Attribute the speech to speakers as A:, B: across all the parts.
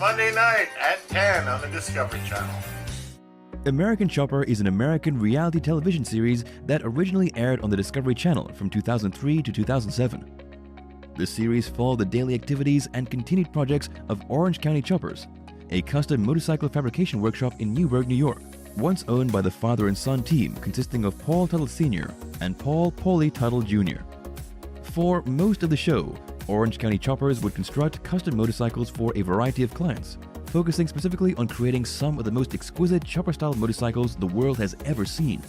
A: Monday night at 10 on the Discovery Channel.
B: American Chopper is an American reality television series that originally aired on the Discovery Channel from 2003 to 2007. The series followed the daily activities and continued projects of Orange County Choppers, a custom motorcycle fabrication workshop in Newburgh, New York, once owned by the father and son team consisting of Paul Teutul Sr. and Paulie Teutul Jr. For most of the show, Orange County Choppers would construct custom motorcycles for a variety of clients, focusing specifically on creating some of the most exquisite chopper-style motorcycles the world has ever seen.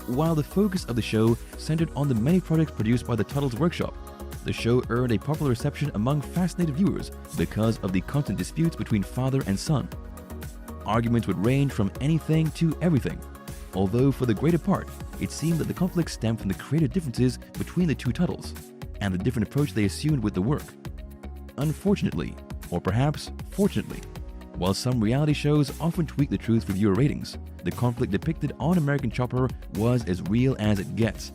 B: While the focus of the show centered on the many products produced by the Teutul's workshop, the show earned a popular reception among fascinated viewers because of the constant disputes between father and son. Arguments would range from anything to everything, although for the greater part, it seemed that the conflict stemmed from the creative differences between the two Teutuls and the different approach they assumed with the work. Unfortunately, or perhaps fortunately, while some reality shows often tweak the truth for viewer ratings, the conflict depicted on American Chopper was as real as it gets.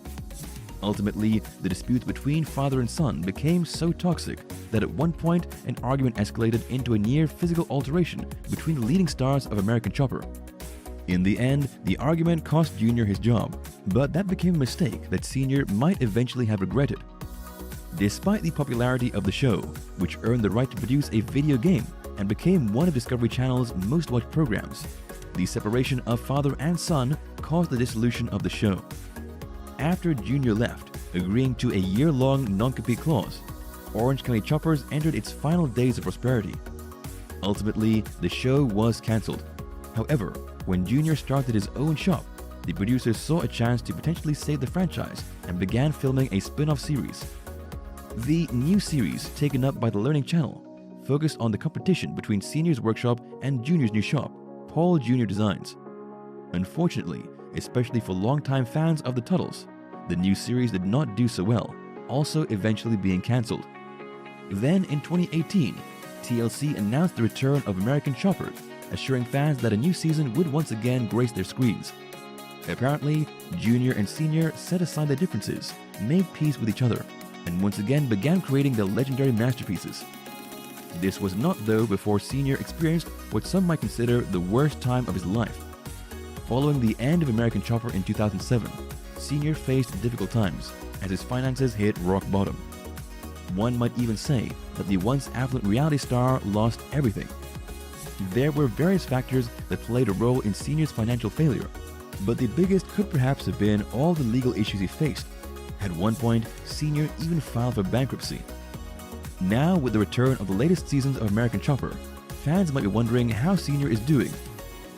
B: Ultimately, the disputes between father and son became so toxic that at one point an argument escalated into a near physical altercation between the leading stars of American Chopper. In the end, the argument cost Junior his job, but that became a mistake that Senior might eventually have regretted. Despite the popularity of the show, which earned the right to produce a video game and became one of Discovery Channel's most watched programs, the separation of father and son caused the dissolution of the show. After Junior left, agreeing to a year-long non-compete clause, Orange County Choppers entered its final days of prosperity. Ultimately, the show was cancelled. However, when Junior started his own shop, the producers saw a chance to potentially save the franchise and began filming a spin-off series. The new series, taken up by the Learning Channel, focused on the competition between Senior's workshop and Junior's new shop, Paul Jr. Designs. Unfortunately, especially for longtime fans of the Teutuls, the new series did not do so well, also eventually being cancelled. Then in 2018, TLC announced the return of American Chopper, assuring fans that a new season would once again grace their screens. Apparently, Junior and Senior set aside their differences, made peace with each other, and once again began creating their legendary masterpieces. This was not, though, before Senior experienced what some might consider the worst time of his life. Following the end of American Chopper in 2007, Senior faced difficult times as his finances hit rock bottom. One might even say that the once affluent reality star lost everything. There were various factors that played a role in Senior's financial failure, but the biggest could perhaps have been all the legal issues he faced. At one point, Senior even filed for bankruptcy. Now, with the return of the latest seasons of American Chopper, fans might be wondering how Senior is doing.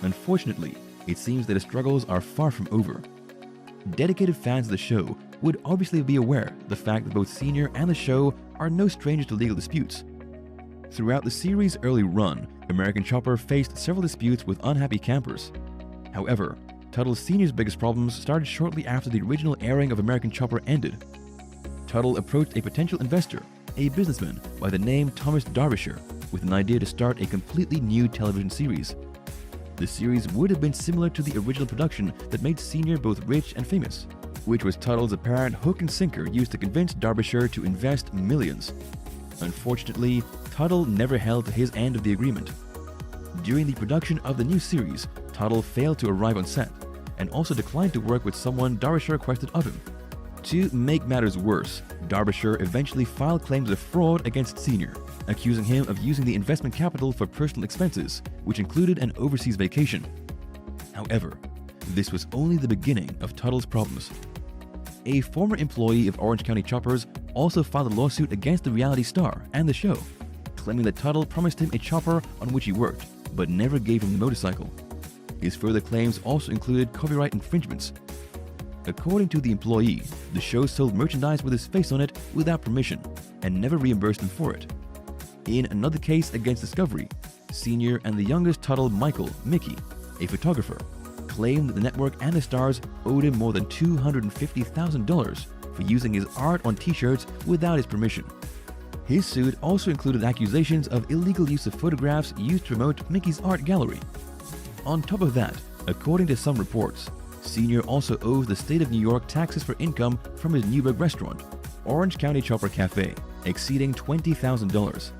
B: Unfortunately, it seems that his struggles are far from over. Dedicated fans of the show would obviously be aware of the fact that both Senior and the show are no strangers to legal disputes. Throughout the series' early run, American Chopper faced several disputes with unhappy campers. However, Teutul Sr.'s biggest problems started shortly after the original airing of American Chopper ended. Teutul approached a potential investor, a businessman by the name Thomas Derbyshire, with an idea to start a completely new television series. The series would have been similar to the original production that made Senior both rich and famous, which was Teutul's apparent hook and sinker used to convince Derbyshire to invest millions. Unfortunately, Teutul never held to his end of the agreement. During the production of the new series, Teutul failed to arrive on set, and also declined to work with someone Derbyshire requested of him. To make matters worse, Derbyshire eventually filed claims of fraud against Senior, accusing him of using the investment capital for personal expenses, which included an overseas vacation. However, this was only the beginning of Teutul's problems. A former employee of Orange County Choppers also filed a lawsuit against the reality star and the show, claiming that Teutul promised him a chopper on which he worked, but never gave him the motorcycle. His further claims also included copyright infringements. According to the employee, the show sold merchandise with his face on it without permission and never reimbursed him for it. In another case against Discovery, Senior and the youngest Teutul, Mickey, a photographer, claimed that the network and the stars owed him more than $250,000 for using his art on t-shirts without his permission. His suit also included accusations of illegal use of photographs used to promote Mickey's art gallery. On top of that, according to some reports, Senior also owes the state of New York taxes for income from his Newburgh restaurant, Orange County Chopper Cafe, exceeding $20,000.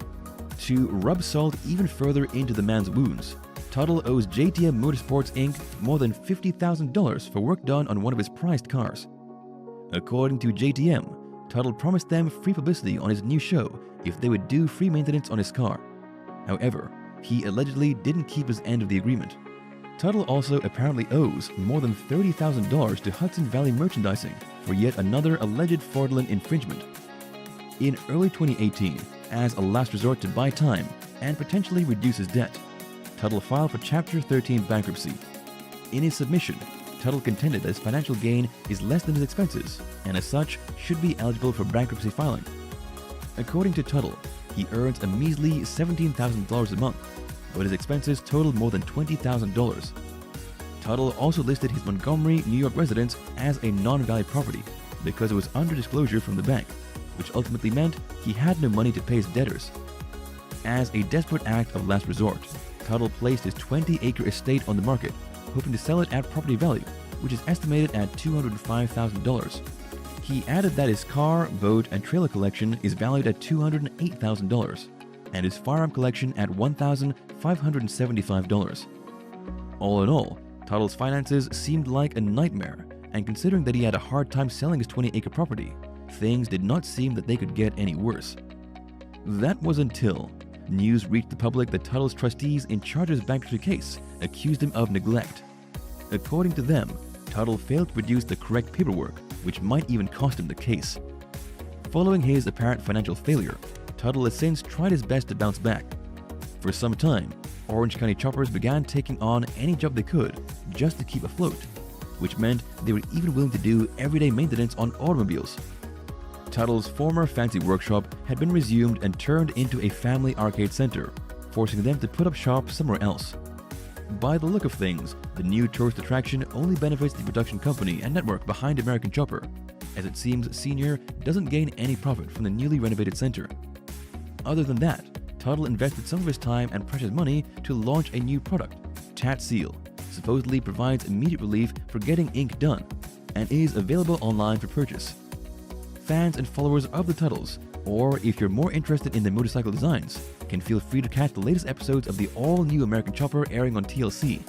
B: To rub salt even further into the man's wounds, Teutul owes JTM Motorsports Inc. more than $50,000 for work done on one of his prized cars. According to JTM, Teutul promised them free publicity on his new show if they would do free maintenance on his car. However, he allegedly didn't keep his end of the agreement. Teutul also apparently owes more than $30,000 to Hudson Valley Merchandising for yet another alleged fraudulent infringement. In early 2018, as a last resort to buy time and potentially reduce his debt, Teutul filed for Chapter 13 bankruptcy. In his submission, Teutul contended that his financial gain is less than his expenses and as such should be eligible for bankruptcy filing. According to Teutul, he earns a measly $17,000 a month, but his expenses totaled more than $20,000. Teutul also listed his Montgomery, New York residence as a non-valid property because it was under disclosure from the bank, which ultimately meant he had no money to pay his debtors. As a desperate act of last resort, Teutul placed his 20-acre estate on the market, hoping to sell it at property value, which is estimated at $205,000. He added that his car, boat, and trailer collection is valued at $208,000, and his firearm collection at $1,575. All in all, Teutul's finances seemed like a nightmare, and considering that he had a hard time selling his 20-acre property, things did not seem that they could get any worse. That was until news reached the public that Teutul's trustees in charge of his bankruptcy case accused him of neglect. According to them, Teutul failed to produce the correct paperwork, which might even cost him the case. Following his apparent financial failure, Teutul has since tried his best to bounce back. For some time, Orange County choppers began taking on any job they could just to keep afloat, which meant they were even willing to do everyday maintenance on automobiles. Teutul's former fancy workshop had been resumed and turned into a family arcade center, forcing them to put up shop somewhere else. By the look of things, the new tourist attraction only benefits the production company and network behind American Chopper, as it seems Sr. doesn't gain any profit from the newly renovated center. Other than that, Teutul invested some of his time and precious money to launch a new product, Tat Seal, supposedly provides immediate relief for getting ink done, and is available online for purchase. Fans and followers of the Teutuls, or if you're more interested in the motorcycle designs, can feel free to catch the latest episodes of the all-new American Chopper airing on TLC.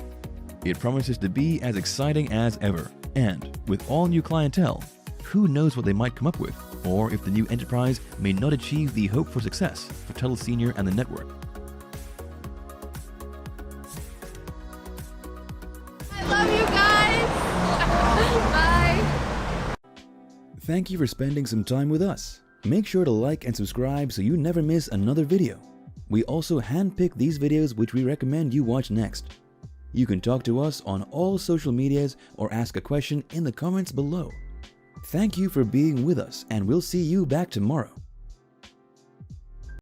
B: It promises to be as exciting as ever, and with all new clientele, who knows what they might come up with, or if the new enterprise may not achieve the hope for success for Teutul Sr. and the network.
C: I love you guys! Bye!
B: Thank you for spending some time with us. Make sure to like and subscribe so you never miss another video. We also handpick these videos which we recommend you watch next. You can talk to us on all social medias or ask a question in the comments below. Thank you for being with us, and we'll see you back tomorrow.